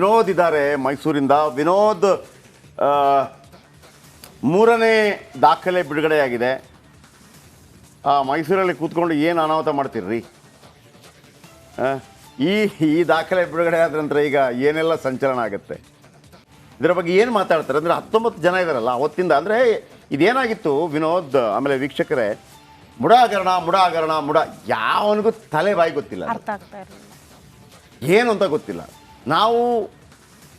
ವಿನೋದ್ ಇದ್ದಾರೆ ಮೈಸೂರಿಂದ. ವಿನೋದ್, ಮೂರನೇ ದಾಖಲೆ ಬಿಡುಗಡೆಯಾಗಿದೆ. ಮೈಸೂರಲ್ಲಿ ಕೂತ್ಕೊಂಡು ಏನು ಅನಾಹುತ ಮಾಡ್ತೀರ್ರಿ? ಈ ದಾಖಲೆ ಬಿಡುಗಡೆ ಆದ ನಂತರ ಈಗ ಏನೆಲ್ಲ ಸಂಚಲನ ಆಗುತ್ತೆ, ಇದರ ಬಗ್ಗೆ ಏನು ಮಾತಾಡ್ತಾರೆ ಅಂದರೆ 19 ಜನ ಇದ್ದಾರಲ್ಲ ಅವತ್ತಿಂದ. ಅಂದರೆ ಇದೇನಾಗಿತ್ತು ವಿನೋದ್, ಆಮೇಲೆ ವೀಕ್ಷಕರೇ, ಮುಡ ಹಗರಣ ಯಾವನಿಗೂ ತಲೆ ಬಾಯಿ ಗೊತ್ತಿಲ್ಲ, ಅರ್ಥ ಆಗ್ತಾ ಇರಲಿಲ್ಲ, ಏನು ಅಂತ ಗೊತ್ತಿಲ್ಲ. ನಾವು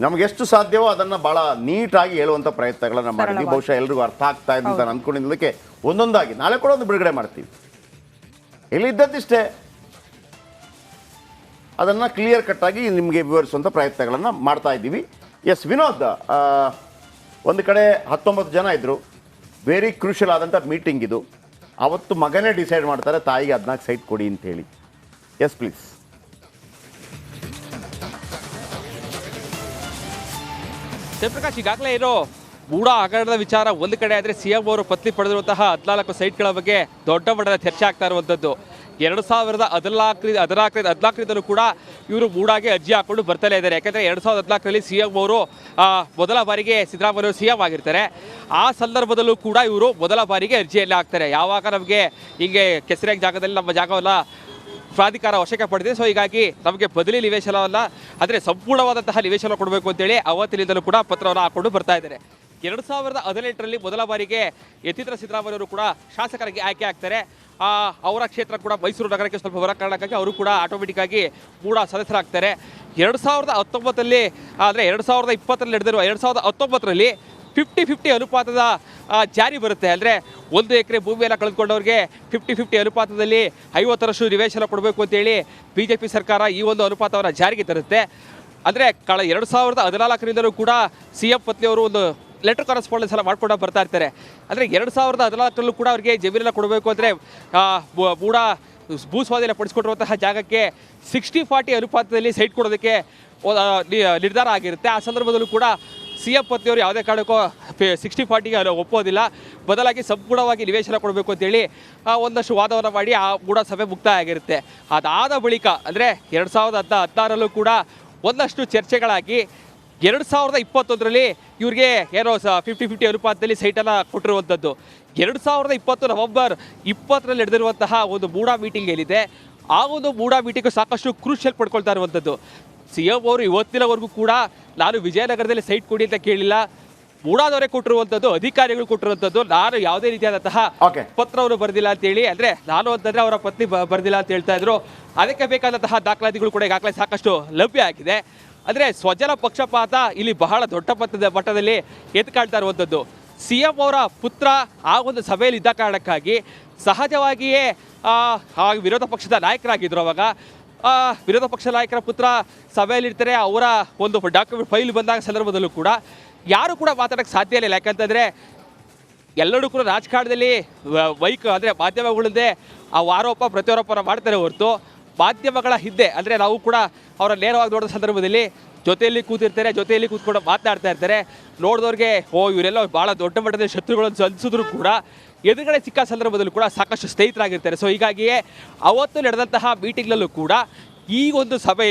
ನಮಗೆಷ್ಟು ಸಾಧ್ಯವೋ ಅದನ್ನು ಭಾಳ ನೀಟಾಗಿ ಹೇಳುವಂಥ ಪ್ರಯತ್ನಗಳನ್ನು ಮಾಡಿದ್ವಿ. ಬಹುಶಃ ಎಲ್ರಿಗೂ ಅರ್ಥ ಆಗ್ತಾ ಇದೆ ಅಂತ ಅಂದ್ಕೊಂಡಿದ್ದಕ್ಕೆ ಒಂದೊಂದಾಗಿ ನಾಳೆ ಕೂಡ ಒಂದು ಬಿಡುಗಡೆ ಮಾಡ್ತೀವಿ. ಇಲ್ಲಿದ್ದದ್ದಿಷ್ಟೇ, ಅದನ್ನು ಕ್ಲಿಯರ್ ಕಟ್ಟಾಗಿ ನಿಮಗೆ ವಿವರಿಸುವಂಥ ಪ್ರಯತ್ನಗಳನ್ನು ಮಾಡ್ತಾ ಇದ್ದೀವಿ. ಎಸ್ ವಿನೋದ್, ಒಂದು ಕಡೆ 19 ಜನ ಇದ್ದರು. ವೆರಿ ಕ್ರೂಷಿಯಲ್ ಆದಂಥ ಮೀಟಿಂಗ್ ಇದು. ಅವತ್ತು ಮಗನೇ ಡಿಸೈಡ್ ಮಾಡ್ತಾರೆ ತಾಯಿಗೆ 14 ಸೈಟ್ ಕೊಡಿ ಅಂತೇಳಿ. Yes please. ಜಯಪ್ರಕಾಶ್, ಈಗಾಗಲೇ ಇರೋ ಮೂಡ ಹಗರಣದ ವಿಚಾರ ಒಂದು ಕಡೆ ಆದರೆ ಸಿಎಂ ಅವರು ಪತ್ನಿ ಪಡೆದಿರುವಂತಹ 14 ಸೈಟ್ಗಳ ಬಗ್ಗೆ ದೊಡ್ಡ ಮಟ್ಟದ ಚರ್ಚೆ ಆಗ್ತಾ ಇರುವಂಥದ್ದು. 2014 ಕೂಡ ಇವರು ಮೂಡಾಗೆ ಅರ್ಜಿ ಹಾಕೊಂಡು ಬರ್ತಾನೆ ಇದ್ದಾರೆ. ಯಾಕೆಂದರೆ 2014ರಲ್ಲಿ ಸಿಎಂ ಅವರು ಮೊದಲ ಬಾರಿಗೆ ಸಿದ್ದರಾಮಯ್ಯ ಸಿಎಂ ಆಗಿರ್ತಾರೆ. ಆ ಸಂದರ್ಭದಲ್ಲೂ ಕೂಡ ಇವರು ಮೊದಲ ಬಾರಿಗೆ ಅರ್ಜಿಯಲ್ಲಿ ಹಾಕ್ತಾರೆ. ಯಾವಾಗ ನಮಗೆ ಹೀಗೆ ಕೆಸರಿಯ ಜಾಗದಲ್ಲಿ ನಮ್ಮ ಜಾಗವನ್ನ ಪ್ರಾಧಿಕಾರ ವಶಕ್ಕೆ ಪಡೆದಿದೆ, ಸೊ ಹೀಗಾಗಿ ನಮಗೆ ಬದಲಿ ನಿವೇಶನವಲ್ಲ, ಅಂದರೆ ಸಂಪೂರ್ಣವಾದಂತಹ ನಿವೇಶನ ಕೊಡಬೇಕು ಅಂತೇಳಿ ಅವತ್ತಿನಿಂದಲೂ ಕೂಡ ಪತ್ರವನ್ನು ಹಾಕೊಂಡು ಬರ್ತಾ ಇದ್ದಾರೆ. 2018ರಲ್ಲಿ ಮೊದಲ ಬಾರಿಗೆ ಯತೀಂದ್ರ ಸಿದ್ದರಾಮಯ್ಯವರು ಕೂಡ ಶಾಸಕರಾಗಿ ಆಯ್ಕೆ ಆಗ್ತಾರೆ. ಅವರ ಕ್ಷೇತ್ರ ಕೂಡ ಮೈಸೂರು ನಗರಕ್ಕೆ ಸ್ವಲ್ಪ ಬರೋ ಕಾರಣಕ್ಕಾಗಿ ಅವರು ಕೂಡ ಆಟೋಮೆಟಿಕ್ ಆಗಿ ಮೂಡ ಸದಸ್ಯರಾಗ್ತಾರೆ. 2019ರಲ್ಲಿ ಅಂದರೆ 2020ರಲ್ಲಿ ನಡೆದಿರುವ 2019ರಲ್ಲಿ 50-50 ಅನುಪಾತದ ಜಾರಿ ಬರುತ್ತೆ. ಅಂದರೆ 1 ಎಕರೆ ಭೂಮಿಯನ್ನು ಕಳೆದುಕೊಂಡವ್ರಿಗೆ 50-50 ಅನುಪಾತದಲ್ಲಿ 50ರಷ್ಟು ನಿವೇಶನ ಕೊಡಬೇಕು ಅಂತೇಳಿ BJP ಸರ್ಕಾರ ಈ ಒಂದು ಅನುಪಾತವನ್ನು ಜಾರಿಗೆ ತರುತ್ತೆ. ಅಂದರೆ 2014ರಿಂದಲೂ ಕೂಡ ಸಿಎಂ ಪತ್ನಿಯವರು ಒಂದು ಲೆಟರ್ ಕರೆಸ್ಪಾಂಡೆನ್ಸ್ ಎಲ್ಲ ಮಾಡ್ಕೊಂಡು ಬರ್ತಾ ಇರ್ತಾರೆ. ಅಂದರೆ 2014ರಲ್ಲೂ ಕೂಡ ಅವರಿಗೆ ಜಮೀನೆಲ್ಲ ಕೊಡಬೇಕು ಅಂದರೆ ಮೂಡ ಭೂಸ್ವಾಧೀನ ಪಡಿಸ್ಕೊಟ್ಟಿರುವಂತಹ ಜಾಗಕ್ಕೆ 60-40 ಅನುಪಾತದಲ್ಲಿ ಸೈಟ್ ಕೊಡೋದಕ್ಕೆ ನಿರ್ಧಾರ ಆಗಿರುತ್ತೆ. ಆ ಸಂದರ್ಭದಲ್ಲೂ ಕೂಡ ಸಿಎಂ ಪತ್ನಿಯವರು ಯಾವುದೇ ಕಾರಣಕ್ಕೂ 60-40ಗೆ ಒಪ್ಪೋದಿಲ್ಲ, ಬದಲಾಗಿ ಸಂಪೂರ್ಣವಾಗಿ ನಿವೇಶನ ಕೊಡಬೇಕು ಅಂತೇಳಿ ಒಂದಷ್ಟು ವಾದವನ್ನು ಮಾಡಿ ಆ ಮೂಡ ಸಭೆ ಮುಕ್ತಾಯ ಆಗಿರುತ್ತೆ. ಅದಾದ ಬಳಿಕ ಅಂದರೆ 2016ರಲ್ಲೂ ಕೂಡ ಒಂದಷ್ಟು ಚರ್ಚೆಗಳಾಗಿ 2021ರಲ್ಲಿ ಇವ್ರಿಗೆ ಏನೋ 50-50 ಅನುಪಾತದಲ್ಲಿ ಸೈಟನ್ನು ಕೊಟ್ಟಿರುವಂಥದ್ದು. 2020 ನವೆಂಬರ್ 20ರಲ್ಲಿ ನಡೆದಿರುವಂತಹ ಒಂದು ಮೂಡ ಮೀಟಿಂಗ್ ಏನಿದೆ, ಆ ಒಂದು ಮೂಡ ಮೀಟಿಂಗು ಸಾಕಷ್ಟು ಕ್ರೂಷಿಯಲ್ ಪಡ್ಕೊಳ್ತಾ ಇರುವಂಥದ್ದು. ಸಿಎಂ ಅವರು ಇವತ್ತಿನವರೆಗೂ ಕೂಡ ನಾನು ವಿಜಯನಗರದಲ್ಲಿ ಸೈಟ್ ಕೊಡಿ ಅಂತ ಕೇಳಿಲ್ಲ, ಮೂಡಾದವರೇ ಕೊಟ್ಟಿರುವಂಥದ್ದು, ಅಧಿಕಾರಿಗಳು ಕೊಟ್ಟಿರುವಂಥದ್ದು. ನಾನು ಯಾವುದೇ ರೀತಿಯಾದಂತಹ ಪತ್ರವನ್ನು ಬರೆದಿಲ್ಲ ಅಂತೇಳಿ, ಅಂದರೆ ನಾನು ಅಂತಂದರೆ ಅವರ ಪತ್ನಿ ಬರೆದಿಲ್ಲ ಅಂತ ಹೇಳ್ತಾ ಇದ್ರು. ಅದಕ್ಕೆ ಬೇಕಾದಂತಹ ದಾಖಲಾತಿಗಳು ಕೂಡ ಈಗಾಗಲೇ ಸಾಕಷ್ಟು ಲಭ್ಯ ಆಗಿದೆ. ಅಂದರೆ ಸ್ವಜನ ಪಕ್ಷಪಾತ ಇಲ್ಲಿ ಬಹಳ ದೊಡ್ಡ ಮಟ್ಟದಲ್ಲಿ ಎತ್ಕಾಳ್ತಾ ಇರುವಂಥದ್ದು. ಸಿಎಂ ಅವರ ಪುತ್ರ ಆ ಒಂದು ಸಭೆಯಲ್ಲಿ ಇದ್ದ ಕಾರಣಕ್ಕಾಗಿ ಸಹಜವಾಗಿಯೇ ವಿರೋಧ ಪಕ್ಷದ ನಾಯಕರಾಗಿದ್ದರು. ಅವಾಗ ವಿರೋಧ ಪಕ್ಷ ನಾಯಕರ ಪುತ್ರ ಸಭೆಯಲ್ಲಿರ್ತಾರೆ. ಅವರ ಒಂದು ಡಾಕ್ಯುಮೆಂಟ್ ಫೈಲ್ ಬಂದಾಗ ಸಂದರ್ಭದಲ್ಲೂ ಕೂಡ ಯಾರು ಕೂಡ ಮಾತಾಡೋಕ್ಕೆ ಸಾಧ್ಯ ಇಲ್ಲ. ಯಾಕಂತಂದರೆ ಎಲ್ಲರೂ ಕೂಡ ರಾಜಕಾರಣದಲ್ಲಿ ಅಂದರೆ ಮಾಧ್ಯಮಗಳದ್ದೇ ಆರೋಪ ಪ್ರತ್ಯಾರೋಪನ ಮಾಡ್ತಾರೆ ಹೊರತು ಮಾಧ್ಯಮಗಳ ಹಿಂದೆ ಅಂದರೆ ನಾವು ಕೂಡ ಅವರ ನೇರವಾಗಿ ನೋಡೋ ಸಂದರ್ಭದಲ್ಲಿ ಜೊತೆಯಲ್ಲಿ ಕೂತಿರ್ತಾರೆ, ಜೊತೆಯಲ್ಲಿ ಕೂತ್ಕೊಂಡು ಮಾತನಾಡ್ತಾ ಇರ್ತಾರೆ. ನೋಡಿದವ್ರಿಗೆ ಇವರೆಲ್ಲ ಭಾಳ ದೊಡ್ಡ ಮಟ್ಟದ ಶತ್ರುಗಳನ್ನು ಅನಿಸಿದ್ರು ಕೂಡ ಎದುರುಗಡೆ ಸಿಕ್ಕ ಸಂದರ್ಭದಲ್ಲೂ ಕೂಡ ಸಾಕಷ್ಟು ಸ್ನೇಹಿತರಾಗಿರ್ತಾರೆ. ಸೊ ಹೀಗಾಗಿಯೇ ಅವತ್ತು ನಡೆದಂತಹ ಮೀಟಿಂಗ್ನಲ್ಲೂ ಕೂಡ ಈ ಒಂದು ಸಭೆ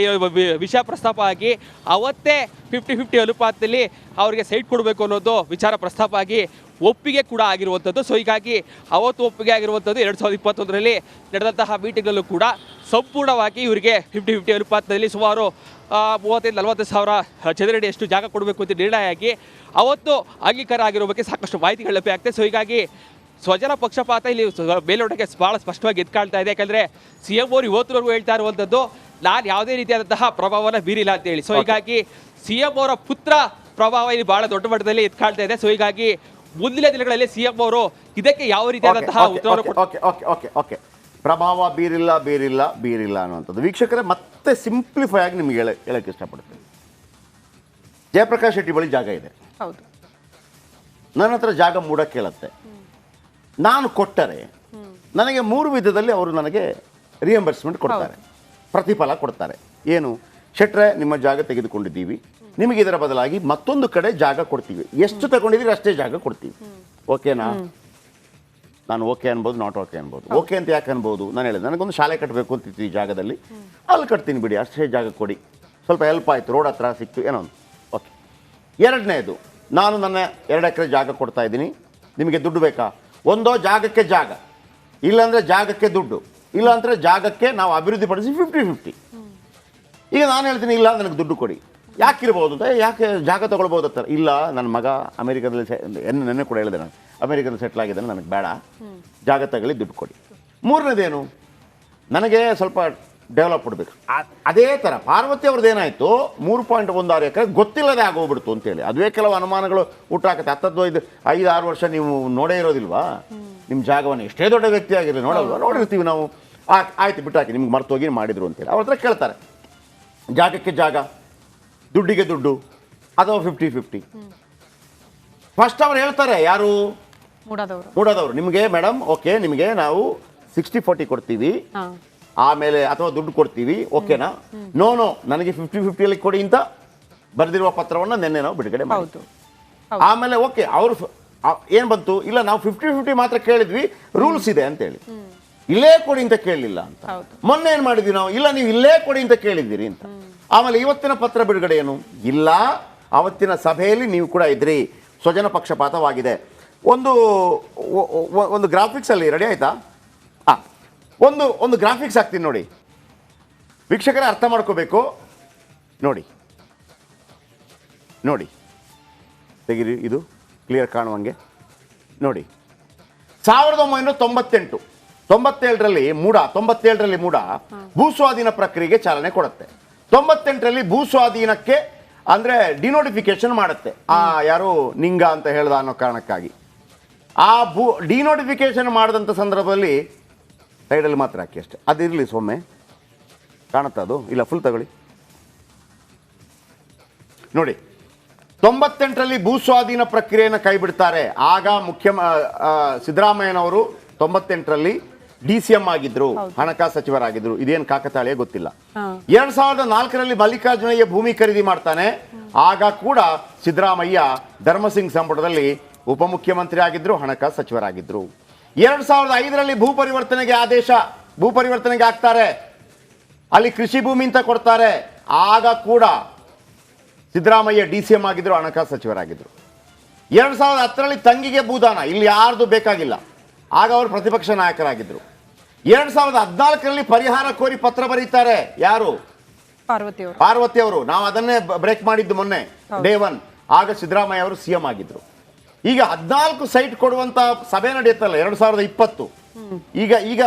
ವಿಷಯ ಪ್ರಸ್ತಾಪ ಆಗಿ ಅವತ್ತೇ 50-50 ಅನುಪಾತದಲ್ಲಿ ಅವರಿಗೆ ಸೈಟ್ ಕೊಡಬೇಕು ಅನ್ನೋದು ವಿಚಾರ ಪ್ರಸ್ತಾಪ ಆಗಿ ಒಪ್ಪಿಗೆ ಕೂಡ ಆಗಿರುವಂಥದ್ದು. ಸೊ ಹೀಗಾಗಿ ಅವತ್ತು ಒಪ್ಪಿಗೆ ಆಗಿರುವಂಥದ್ದು 2021ರಲ್ಲಿ ನಡೆದಂತಹ ಮೀಟಿಂಗ್ನಲ್ಲೂ ಕೂಡ ಸಂಪೂರ್ಣವಾಗಿ ಇವರಿಗೆ 50-50 ಅನುಪಾತದಲ್ಲಿ ಸುಮಾರು 35-40 ಸಾವಿರ ಚದರಡಿಯಷ್ಟು ಜಾಗ ಕೊಡಬೇಕು ಅಂತ ನಿರ್ಣಯ ಆಗಿ ಅವತ್ತು ಅಂಗೀಕಾರ ಆಗಿರೋ ಬಗ್ಗೆ ಸಾಕಷ್ಟು ಮಾಹಿತಿಗಳು ಲಭ್ಯ ಆಗ್ತದೆ. ಸೊ ಹೀಗಾಗಿ ಸ್ವಜನ ಪಕ್ಷಪಾತ ಇಲ್ಲಿ ಮೇಲ್ನೋಟಕ್ಕೆ ಭಾಳ ಸ್ಪಷ್ಟವಾಗಿ ಎತ್ಕಾಳ್ತಾ ಇದೆ. ಯಾಕಂದರೆ ಸಿಎಂ ಅವರು ಇವತ್ತಿನವರೆಗೂ ಹೇಳ್ತಾ ಇರುವಂಥದ್ದು, ನಾನು ಯಾವುದೇ ರೀತಿಯಾದಂತಹ ಪ್ರಭಾವನ ಬೀರಿಲ್ಲ ಅಂತೇಳಿ. ಸೊ ಹೀಗಾಗಿ ಸಿಎಂ ಅವರ ಪುತ್ರ ಪ್ರಭಾವ ಇಲ್ಲಿ ಬಹಳ ದೊಡ್ಡ ಮಟ್ಟದಲ್ಲಿ ಎತ್ಕಾಳ್ತಾ ಇದೆ. ಸೊ ಹೀಗಾಗಿ ಮುಂದಿನ ದಿನಗಳಲ್ಲಿ ಸಿಎಂ ಅವರು ಇದಕ್ಕೆ ಯಾವ ರೀತಿಯಾದಂತಹ ಉತ್ತರವನ್ನು ಪ್ರಭಾವ ಬೀರಿಲ್ಲ ಅನ್ನುವಂಥದ್ದು. ವೀಕ್ಷಕರೇ, ಮತ್ತೆ ಸಿಂಪ್ಲಿಫೈ ಆಗಿ ನಿಮ್ಗೆ ಹೇಳಕ್ಕೆ ಇಷ್ಟಪಡ್ತೀನಿ. ಜಯಪ್ರಕಾಶ್ ಶೆಟ್ಟಿ ಬಳಿ ಜಾಗ ಇದೆ, ಹೌದು, ನನ್ನ ಹತ್ರ ಜಾಗ ಮೂಡ ಕೇಳುತ್ತೆ. ನಾನು ಕೊಟ್ಟರೆ ನನಗೆ 3 ವಿಧದಲ್ಲಿ ಅವರು ನನಗೆ ರಿಯಂಬರ್ಸ್ಮೆಂಟ್ ಕೊಡ್ತಾರೆ, ಪ್ರತಿಫಲ ಕೊಡ್ತಾರೆ. ಏನು? ಶೆಟ್ರೆ, ನಿಮ್ಮ ಜಾಗ ತೆಗೆದುಕೊಂಡಿದ್ದೀವಿ, ನಿಮಗೆ ಇದರ ಬದಲಾಗಿ ಮತ್ತೊಂದು ಕಡೆ ಜಾಗ ಕೊಡ್ತೀವಿ, ಎಷ್ಟು ತಗೊಂಡಿದ್ದೀರಿ ಅಷ್ಟೇ ಜಾಗ ಕೊಡ್ತೀವಿ, ಓಕೆನಾ? ನಾನು ಓಕೆ ಅನ್ಬೋದು, ನಾಟ್ ಓಕೆ ಅನ್ಬೋದು. ಓಕೆ ಅಂತ ಯಾಕೆ ಅನ್ಬೋದು? ನಾನು ಹೇಳಿದೆ, ನನಗೊಂದು ಶಾಲೆ ಕಟ್ಟಬೇಕು ಅಂತಿತ್ತು ಈ ಜಾಗದಲ್ಲಿ, ಅಲ್ಲಿ ಕಟ್ತೀನಿ ಬಿಡಿ, ಅಷ್ಟೇ ಜಾಗ ಕೊಡಿ. ಸ್ವಲ್ಪ ಹೆಲ್ಪ್ ಆಯಿತು, ರೋಡ್ ಹತ್ರ ಸಿಕ್ತು, ಏನೋ ಒಂದು ಓಕೆ. ಎರಡನೇದು, ನಾನು ನನ್ನ 2 ಎಕರೆ ಜಾಗ ಕೊಡ್ತಾ ಇದ್ದೀನಿ, ನಿಮಗೆ ದುಡ್ಡು ಬೇಕಾ? ಒಂದೋ ಜಾಗಕ್ಕೆ ಜಾಗ, ಇಲ್ಲಾಂದರೆ ಜಾಗಕ್ಕೆ ದುಡ್ಡು, ಇಲ್ಲಾಂದರೆ ಜಾಗಕ್ಕೆ ನಾವು ಅಭಿವೃದ್ಧಿಪಡಿಸಿ 50-50. ಈಗ ನಾನು ಹೇಳ್ತೀನಿ ಇಲ್ಲ ನನಗೆ ದುಡ್ಡು ಕೊಡಿ. ಯಾಕಿರ್ಬೋದು ಅಂತ, ಯಾಕೆ ಜಾಗ ತೊಗೊಳ್ಬೋದು ಅಂತಾರೆ. ಇಲ್ಲ ನನ್ನ ಮಗ ಅಮೇರಿಕಾದಲ್ಲಿ ನೆನ್ನೆ ಕೂಡ ಹೇಳಿದೆ, ನಾನು ಅಮೇರಿಕಾದಲ್ಲಿ ಸೆಟ್ಲ್ ಆಗಿದ್ದಾನೆ, ನನಗೆ ಬೇಡ, ಜಾಗ ತಗೊಳ್ಳಿ, ದುಡ್ಡು ಕೊಡಿ. ಮೂರನೇದೇನು, ನನಗೆ ಸ್ವಲ್ಪ ಡೆವಲಪ್ ಕೊಡಬೇಕು. ಅದೇ ಥರ ಪಾರ್ವತಿ ಅವ್ರದ್ದು ಏನಾಯಿತು, 3.16 ಎಕರೆ ಗೊತ್ತಿಲ್ಲದೆ ಆಗೋಗ್ಬಿಡ್ತು ಅಂತೇಳಿ. ಅದುವೇ ಕೆಲವು ಅನುಮಾನಗಳು ಹುಟ್ಟಾಕತ್ತೆ. 5-6 ವರ್ಷ ನೀವು ನೋಡೇ ಇರೋದಿಲ್ವಾ ನಿಮ್ಮ ಜಾಗವನ್ನು, ಎಷ್ಟೇ ದೊಡ್ಡ ವ್ಯಕ್ತಿ ಆಗಿರಲಿ ನೋಡಲ್ವಾ, ನೋಡಿರ್ತೀವಿ ನಾವು. ಆಯ್ತು ಬಿಟ್ಟಾಕಿ, ನಿಮ್ಗೆ ಮರ್ತೋಗಿ ಮಾಡಿದ್ರು ಅಂತೇಳಿ ಅವ್ರ ಹತ್ರ ಕೇಳ್ತಾರೆ. ಜಾಗಕ್ಕೆ ಜಾಗ, ದುಡ್ಡಿಗೆ ದುಡ್ಡು, ಅಥವಾ 50-50. ಫಸ್ಟ್ ಅವ್ರು ಹೇಳ್ತಾರೆ, ಯಾರು? ಮೂಡಾದವರು. ನಿಮಗೆ ಮೇಡಮ್ ಓಕೆ, ನಿಮಗೆ ನಾವು 60-40 ಕೊಡ್ತೀವಿ, ಆಮೇಲೆ ಅಥವಾ ದುಡ್ಡು ಕೊಡ್ತೀವಿ, ಓಕೆನಾ? ನೋ ನನಗೆ 50-50 ಕೊಡಿ ಅಂತ ಬರೆದಿರುವ ಪತ್ರವನ್ನು ನಿನ್ನೆ ನಾವು ಬಿಡುಗಡೆ ಮಾಡಿದ್ವಿ. ಆಮೇಲೆ ಓಕೆ, ಅವರು ಏನು ಬಂತು, ಇಲ್ಲ ನಾವು 50-50 ಮಾತ್ರ ಕೇಳಿದ್ವಿ, ರೂಲ್ಸ್ ಇದೆ ಅಂತೇಳಿ, ಇಲ್ಲೇ ಕೊಡಿ ಅಂತ ಕೇಳಲಿಲ್ಲ ಅಂತ. ಮೊನ್ನೆ ಏನು ಮಾಡಿದ್ವಿ ನಾವು, ಇಲ್ಲ ನೀವು ಇಲ್ಲೇ ಕೊಡಿ ಅಂತ ಕೇಳಿದ್ದೀರಿ ಅಂತ. ಆಮೇಲೆ ಇವತ್ತಿನ ಪತ್ರ ಬಿಡುಗಡೆ ಏನು ಇಲ್ಲ, ಅವತ್ತಿನ ಸಭೆಯಲ್ಲಿ ನೀವು ಕೂಡ ಇದ್ರಿ, ಸ್ವಜನ ಪಕ್ಷಪಾತವಾಗಿದೆ. ಒಂದು ಗ್ರಾಫಿಕ್ಸ್ ಅಲ್ಲಿ ರೆಡಿ ಆಯ್ತಾ? ಒಂದು ಗ್ರಾಫಿಕ್ಸ್ ಹಾಕ್ತೀನಿ ನೋಡಿ, ವೀಕ್ಷಕರೇ ಅರ್ಥ ಮಾಡ್ಕೋಬೇಕು. ನೋಡಿ ತೆಗಿರಿ, ಇದು ಕ್ಲಿಯರ್ ಕಾಣುವಂಗೆ ನೋಡಿ. 1997ರಲ್ಲಿ ಮೂಡ ಭೂಸ್ವಾಧೀನ ಪ್ರಕ್ರಿಯೆಗೆ ಚಾಲನೆ ಕೊಡುತ್ತೆ. 98ರಲ್ಲಿ ಭೂಸ್ವಾಧೀನಕ್ಕೆ ಅಂದರೆ ಡಿನೋಟಿಫಿಕೇಶನ್ ಮಾಡುತ್ತೆ. ಯಾರು ನಿಂಗ ಅಂತ ಹೇಳ್ದ ಅನ್ನೋ ಕಾರಣಕ್ಕಾಗಿ ಆ ಡಿನೋಟಿಫಿಕೇಶನ್ ಮಾಡಿದಂಥ ಸಂದರ್ಭದಲ್ಲಿ ಸೈಡಲ್ಲಿ ಮಾತ್ರ ಹಾಕಿ ಅಷ್ಟೇ, ಅದಿರಲಿ ಸೊಮ್ಮೆ ಕಾಣುತ್ತಾ ಅದು? ಇಲ್ಲ, ಫುಲ್ ತಗೊಳ್ಳಿ ನೋಡಿ. 98ರಲ್ಲಿ ಭೂಸ್ವಾಧೀನ ಪ್ರಕ್ರಿಯೆಯನ್ನು ಕೈ ಬಿಡ್ತಾರೆ. ಆಗ ಸಿದ್ದರಾಮಯ್ಯನವರು 98ರಲ್ಲಿ DCM ಆಗಿದ್ರು, ಹಣಕಾಸು ಸಚಿವರಾಗಿದ್ರು. ಇದೇನು ಕಾಕತಾಳೀಯ ಗೊತ್ತಿಲ್ಲ. 2004ರಲ್ಲಿ ಮಲ್ಲಿಕಾರ್ಜುನಯ್ಯ ಭೂಮಿ ಖರೀದಿ ಮಾಡ್ತಾನೆ. ಆಗ ಕೂಡ ಸಿದ್ದರಾಮಯ್ಯ ಧರ್ಮಸಿಂಗ್ ಸಂಪುಟದಲ್ಲಿ ಉಪಮುಖ್ಯಮಂತ್ರಿ ಆಗಿದ್ರು, ಹಣಕಾಸು ಸಚಿವರಾಗಿದ್ರು. 2005ರಲ್ಲಿ ಭೂ ಪರಿವರ್ತನೆಗೆ ಆಗ್ತಾರೆ, ಅಲ್ಲಿ ಕೃಷಿ ಭೂಮಿ ಅಂತ ಕೊಡ್ತಾರೆ. ಆಗ ಕೂಡ ಸಿದ್ದರಾಮಯ್ಯ DCM ಆಗಿದ್ರು, ಹಣಕಾಸು ಸಚಿವರಾಗಿದ್ರು. 2010ರಲ್ಲಿ ತಂಗಿಗೆ ಭೂದಾನ, ಇಲ್ಲಿ ಯಾರ್ದು ಬೇಕಾಗಿಲ್ಲ, ಆಗ ಅವರು ಪ್ರತಿಪಕ್ಷ ನಾಯಕರಾಗಿದ್ರು. 2014ರಲ್ಲಿ ಪರಿಹಾರ ಕೋರಿ ಪತ್ರ ಬರೀತಾರೆ. ಯಾರು? ಪಾರ್ವತಿ ಅವರು. ನಾವು ಅದನ್ನೇ ಬ್ರೇಕ್ ಮಾಡಿದ್ದು ಮೊನ್ನೆ, ಡೇ 1. ಆಗ ಸಿದ್ದರಾಮಯ್ಯ ಅವರು CM ಆಗಿದ್ರು. ಈಗ 14 ಸೈಟ್ ಕೊಡುವಂತ ಸಭೆ ನಡೆಯುತ್ತಲ್ಲ 2020. ಈಗ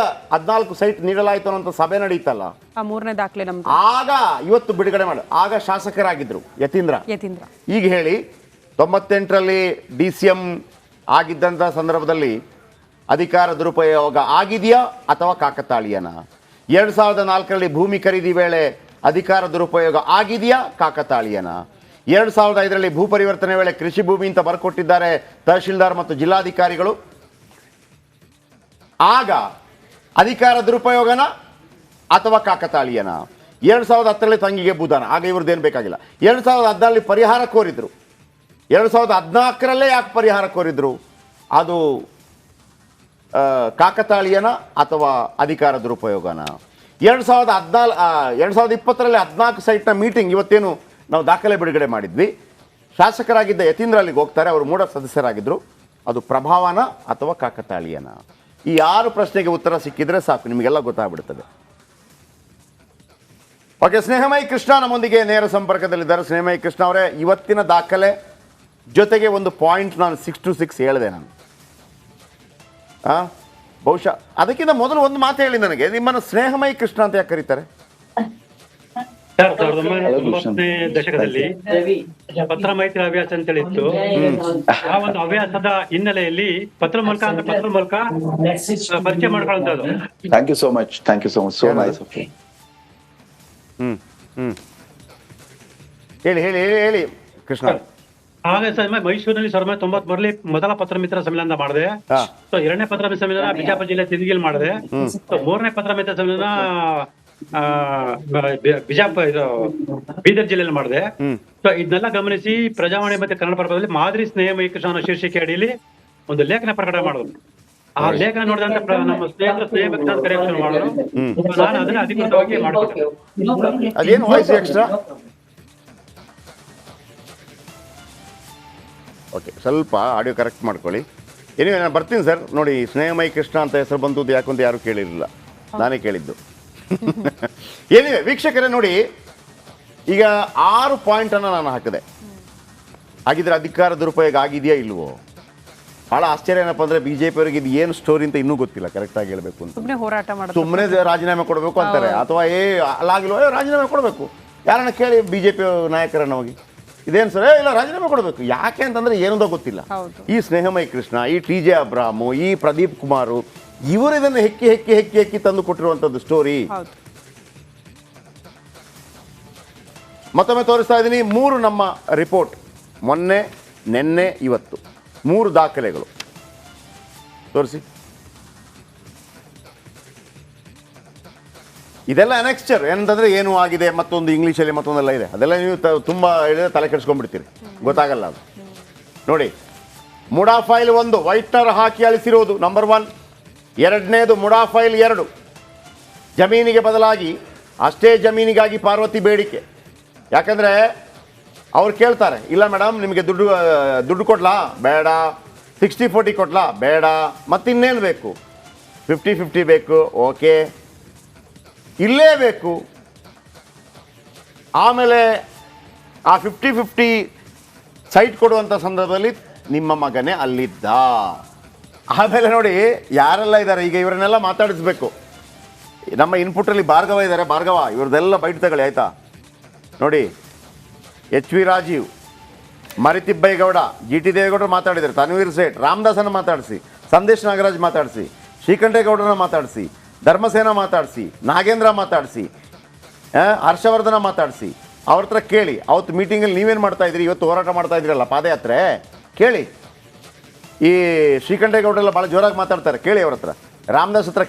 14 ಸೈಟ್ ನೀಡಲಾಯಿತು ಅನ್ನೋ ಸಭೆ ನಡೆಯುತ್ತಲ್ಲ, ಮೂರನೇ ದಾಖಲೆ ನಮ್ದು. ಆಗ ಇವತ್ತು ಬಿಡುಗಡೆ ಮಾಡಿ, ಆಗ ಶಾಸಕರಾಗಿದ್ರು ಯತೀಂದ್ರ. ಈಗ ಹೇಳಿ, 98ರಲ್ಲಿ DCM ಆಗಿದ್ದಂಥ ಸಂದರ್ಭದಲ್ಲಿ ಅಧಿಕಾರ ದುರುಪಯೋಗ ಆಗಿದೆಯಾ ಅಥವಾ ಕಾಕತಾಳೀಯನ? 2004ರಲ್ಲಿ ಭೂಮಿ ಖರೀದಿ ವೇಳೆ ಅಧಿಕಾರ ದುರುಪಯೋಗ ಆಗಿದೆಯಾ ಕಾಕತಾಳೀಯನ? 2005ರಲ್ಲಿ ಭೂ ಪರಿವರ್ತನೆ ವೇಳೆ ಕೃಷಿ ಭೂಮಿ ಅಂತ ಬರ್ಕೊಟ್ಟಿದ್ದಾರೆ ತಹಶೀಲ್ದಾರ್ ಮತ್ತು ಜಿಲ್ಲಾಧಿಕಾರಿಗಳು. ಆಗ ಅಧಿಕಾರ ದುರುಪಯೋಗನ ಅಥವಾ ಕಾಕತಾಳೀಯನ? 2010ರಲ್ಲಿ ತಂಗಿಗೆ ಭೂದಾನ, ಆಗ ಇವ್ರದ್ದೇನು ಬೇಕಾಗಿಲ್ಲ. 2014ರಲ್ಲಿ ಪರಿಹಾರ ಕೋರಿದ್ರು. 2014ರಲ್ಲೇ ಯಾಕೆ ಪರಿಹಾರ ಕೋರಿದ್ರು? ಅದು ಕಾಕತಾಳೀಯನ ಅಥವಾ ಅಧಿಕಾರ ದುರುಪಯೋಗನ? 2020ರಲ್ಲಿ 14 ಸೈಟ್ನ ಮೀಟಿಂಗ್, ಇವತ್ತೇನು ನಾವು ದಾಖಲೆ ಬಿಡುಗಡೆ ಮಾಡಿದ್ವಿ, ಶಾಸಕರಾಗಿದ್ದ ಯತೀಂದ್ರ ಅಲ್ಲಿಗೆ ಹೋಗ್ತಾರೆ, ಅವರು ಮೂಡ ಸದಸ್ಯರಾಗಿದ್ದರು. ಅದು ಪ್ರಭಾವನ ಅಥವಾ ಕಾಕತಾಳೀಯನ? ಈ 6 ಪ್ರಶ್ನೆಗೆ ಉತ್ತರ ಸಿಕ್ಕಿದ್ರೆ ಸಾಕು, ನಿಮಗೆಲ್ಲ ಗೊತ್ತಾಗ್ಬಿಡ್ತದೆ. ಓಕೆ, ಸ್ನೇಹಮಯಿ ಕೃಷ್ಣ ನಮ್ಮೊಂದಿಗೆ ನೇರ ಸಂಪರ್ಕದಲ್ಲಿದ್ದಾರೆ. ಸ್ನೇಹಮಯಿ ಕೃಷ್ಣ ಅವರೇ, ಇವತ್ತಿನ ದಾಖಲೆ ಜೊತೆಗೆ ಒಂದು ಪಾಯಿಂಟ್ ನಾನು 6 to 6 ಹೇಳಿದೆ ನಾನು. ಬಹುಶಃ ಅದಕ್ಕಿಂತ ಮೊದಲು ಒಂದು ಮಾತು ಹೇಳಿ ನನಗೆ, ನಿಮ್ಮನ್ನು ಸ್ನೇಹಮಯಿ ಕೃಷ್ಣ ಅಂತ ಯಾಕೆ ಕರೀತಾರೆ? 1990ನೇ ದಶಕದಲ್ಲಿ ಪತ್ರ ಮೈತ್ರಿ ಹವ್ಯಾಸ ಅಂತೇಳಿ ಇತ್ತು. ಆ ಒಂದು ಹವ್ಯಾಸದ ಹಿನ್ನೆಲೆಯಲ್ಲಿ ಪತ್ರ ಮೂಲಕ ಪರಿಚಯ ಮಾಡ್ಕೊಳ್ಳುವಂಥದ್ದು. Thank you so much so nice. ಹೇಳಿ ಕೃಷ್ಣ. ಹಾಗೆ ಮೈಸೂರಿನಲ್ಲಿ 1993ರಲ್ಲಿ ಮೊದಲ ಪತ್ರ ಮಿತ್ರ ಸಮ್ಮೇಳನ ಮಾಡಿದೆ. ಎರಡನೇ ಪತ್ರ ಮಿತ್ರ ಸಮ್ಮೇಳನ ಬಿಜಾಪುರ ಜಿಲ್ಲೆ ತಿಂದಿಗಿಲ್ ಮಾಡಿದೆ. ಮೂರನೇ ಪತ್ರ ಮಿತ್ರ ಸಮ್ಮೇಳನ ಬೀದರ್ ಜಿಲ್ಲೆಯಲ್ಲಿ ಮಾಡಿದೆ. ಸೊ ಇದನ್ನೆಲ್ಲ ಗಮನಿಸಿ ಪ್ರಜಾವಾಣಿ ಮತ್ತೆ ಕನ್ನಡ ಪರ್ವದಲ್ಲಿ ಮಾದರಿ ಸ್ನೇಹಮಯಿ ಕೃಷ್ಣ ಅನ್ನೋ ಶೀರ್ಷಿಕೆ ಅಡಿಯಲ್ಲಿ ಒಂದು ಲೇಖನ ಪ್ರಕಟ ಮಾಡಿದ್ರು. ಆ ಲೇಖನ ನೋಡಿದಂತ ನಮ್ಮ ಸ್ನೇಹಿತರ ಸ್ನೇಹ ಭಕ್ತ ಕರೆಕ್ಷನ್ ಮಾಡಿದ್ರು. ನಾನು ಅದನ್ನ ಅಧಿಕೃತವಾಗಿ ಮಾಡ್ತೀನಿ. ಅದೇನು ವಾಯ್ಸ್ ಎಕ್ಸ್ಟ್ರಾ ಓಕೆ, ಸ್ವಲ್ಪ ಆಡಿಯೋ ಕರೆಕ್ಟ್ ಮಾಡ್ಕೊಳ್ಳಿ. ಏನಿವೆ, ನಾನು ಬರ್ತೀನಿ ಸರ್. ನೋಡಿ, ಸ್ನೇಹಮಯಿ ಕೃಷ್ಣ ಅಂತ ಹೆಸರು ಬಂದದ್ದು ಯಾಕಂತ ಯಾರೂ ಕೇಳಿರಲಿಲ್ಲ, ನಾನೇ ಕೇಳಿದ್ದು. ಏನಿವೆ ವೀಕ್ಷಕರೇ, ನೋಡಿ, ಈಗ 6 ಪಾಯಿಂಟನ್ನು ನಾನು ಹಾಕಿದೆ. ಹಾಗಿದ್ರೆ ಅಧಿಕಾರ ದುರುಪಯೋಗ ಆಗಿದೆಯಾ ಇಲ್ವೋ? ಭಾಳ ಆಶ್ಚರ್ಯ ಏನಪ್ಪ ಅಂದರೆ ಬಿ ಜೆ ಪಿಯವರಿಗೆ ಇದು ಏನು ಸ್ಟೋರಿ ಅಂತ ಇನ್ನೂ ಗೊತ್ತಿಲ್ಲ, ಕರೆಕ್ಟಾಗಿ ಹೇಳಬೇಕು ಅಂತ. ಸುಮ್ಮನೆ ಹೋರಾಟ ಮಾಡೋದು, ಸುಮ್ಮನೆ ರಾಜೀನಾಮೆ ಕೊಡಬೇಕು ಅಂತಾರೆ, ಅಥವಾ ಅಲ್ಲಾಗಿಲ್ವೋ ರಾಜೀನಾಮೆ ಕೊಡಬೇಕು. ಯಾರನ್ನ ಕೇಳಿ ಬಿ ಜೆ ಪಿ ನಾಯಕರನ್ನ ಹೋಗಿ ಇದೇನು ಸರ್, ಇಲ್ಲ ರಾಜೀನಾಮೆ ಕೊಡಬೇಕು. ಯಾಕೆ ಅಂತಂದರೆ ಏನಂತ ಗೊತ್ತಿಲ್ಲ. ಹೌದು. ಈ ಸ್ನೇಹಮಯಿ ಕೃಷ್ಣ, ಈ TJ ಅಬ್ರಾಮು, ಈ ಪ್ರದೀಪ್ ಕುಮಾರು, ಇವರು ಇದನ್ನು ಹೆಕ್ಕಿ ತಂದು ಕೊಟ್ಟಿರುವಂಥದ್ದು ಸ್ಟೋರಿ. ಹೌದು. ಮತ್ತೊಮ್ಮೆ ತೋರಿಸ್ತಾ ಇದ್ದೀನಿ 3 ನಮ್ಮ ರಿಪೋರ್ಟ್, ಮೊನ್ನೆ, ನಿನ್ನೆ, ಇವತ್ತು 3 ದಾಖಲೆಗಳು ತೋರಿಸಿ. ಇದೆಲ್ಲ ಅನೆಕ್ಸ್ಚರ್ ಏನಂತಂದರೆ ಏನು ಆಗಿದೆ, ಮತ್ತೊಂದು ಇಂಗ್ಲೀಷಲ್ಲಿ ಮತ್ತೊಂದೆಲ್ಲ ಇದೆ. ಅದೆಲ್ಲ ನೀವು ತುಂಬ ಹೇಳಿದ್ರೆ ತಲೆ ಕೆಡಿಸ್ಕೊಂಡ್ಬಿಡ್ತೀರಿ, ಗೊತ್ತಾಗಲ್ಲ ಅದು. ನೋಡಿ, ಮುಡಾ ಫೈಲ್ 1 ವೈಟ್ನರ್ ಹಾಕಿ ಅಳಿಸಿರುವುದು ನಂಬರ್ 1. ಎರಡನೇದು ಮುಡಾ ಫೈಲ್ 2 ಜಮೀನಿಗೆ ಬದಲಾಗಿ ಅಷ್ಟೇ ಜಮೀನಿಗಾಗಿ ಪಾರ್ವತಿ ಬೇಡಿಕೆ. ಯಾಕಂದರೆ ಅವ್ರು ಕೇಳ್ತಾರೆ, ಇಲ್ಲ ಮೇಡಮ್ ನಿಮಗೆ ದುಡ್ಡು ಕೊಡ್ಲಾ? ಬೇಡ. 60-40 ಕೊಡ್ಲಾ? ಬೇಡ. ಮತ್ತಿನ್ನೇನು ಬೇಕು? 50-50 ಬೇಕು. ಓಕೆ, ಇಲ್ಲೇ ಬೇಕು. ಆಮೇಲೆ ಆ 50-50 ಸೈಟ್ ಕೊಡುವಂಥ ಸಂದರ್ಭದಲ್ಲಿ ನಿಮ್ಮ ಮಗನೇ ಅಲ್ಲಿದ್ದ. ಆಮೇಲೆ ನೋಡಿ ಯಾರೆಲ್ಲ ಇದ್ದಾರೆ, ಈಗ ಇವರನ್ನೆಲ್ಲ ಮಾತಾಡಿಸ್ಬೇಕು. ನಮ್ಮ ಇನ್ಪುಟ್ಟಲ್ಲಿ ಭಾರ್ಗವ ಇದ್ದಾರೆ. ಭಾರ್ಗವ, ಇವ್ರದ್ದೆಲ್ಲ ಬೈಟ್ ತಗೊಳ್ಳಿ ಆಯಿತಾ? ನೋಡಿ, HV ರಾಜೀವ್, ಮರಿತಿಬ್ಬೈಗೌಡ, GT ದೇವೇಗೌಡರು ಮಾತಾಡಿದ್ದಾರೆ, ತನ್ವೀರ್ ಸೇಠ್, ರಾಮದಾಸನ ಮಾತಾಡಿಸಿ, ಸಂದೇಶ್ ನಾಗರಾಜ್ ಮಾತಾಡಿಸಿ, ಶ್ರೀಕಂಠೇಗೌಡರನ್ನ ಮಾತಾಡಿಸಿ, ಧರ್ಮಸೇನ ಮಾತಾಡಿಸಿ, ನಾಗೇಂದ್ರ ಮಾತಾಡಿಸಿ, ಹರ್ಷವರ್ಧನ ಮಾತಾಡಿಸಿ. ಅವ್ರ ಹತ್ರ ಕೇಳಿ, ಅವತ್ತು ಮೀಟಿಂಗಲ್ಲಿ ನೀವೇನು ಮಾಡ್ತಾಯಿದ್ರಿ, ಇವತ್ತು ಹೋರಾಟ ಮಾಡ್ತಾ ಇದ್ರಲ್ಲ ಪಾದಯಾತ್ರೆ, ಕೇಳಿ. ಈ ಶ್ರೀಕಂಠೇಗೌಡರೆಲ್ಲ ಭಾಳ ಜೋರಾಗಿ ಮಾತಾಡ್ತಾರೆ, ಕೇಳಿ ಅವ್ರ ಹತ್ರ. ರಾಮದಾಸ್ ಹತ್ರ